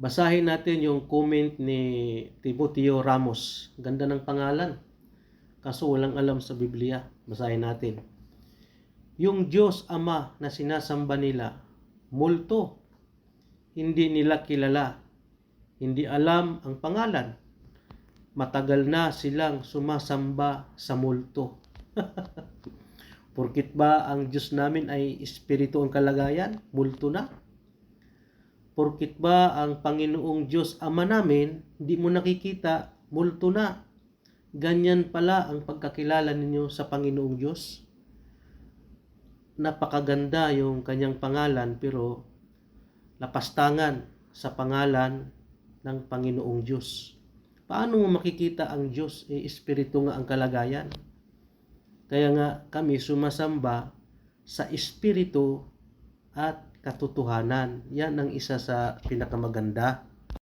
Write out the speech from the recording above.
Basahin natin yung comment ni Timoteo Ramos. Ganda ng pangalan. Kaso walang alam sa Biblia. Basahin natin. Yung Diyos Ama na sinasamba nila, multo. Hindi nila kilala. Hindi alam ang pangalan. Matagal na silang sumasamba sa multo. Porkit ba ang Diyos namin ay espiritu ang kalagayan? Multo na. Porkit ba ang Panginoong Diyos Ama namin, hindi mo nakikita, multo na. Ganyan pala ang pagkakilala ninyo sa Panginoong Diyos. Napakaganda yung kanyang pangalan, pero lapastangan sa pangalan ng Panginoong Diyos. Paano mo makikita ang Diyos? Espiritu nga ang kalagayan. Kaya nga kami sumasamba sa espiritu at katotohanan. Yan ang isa sa pinakamaganda.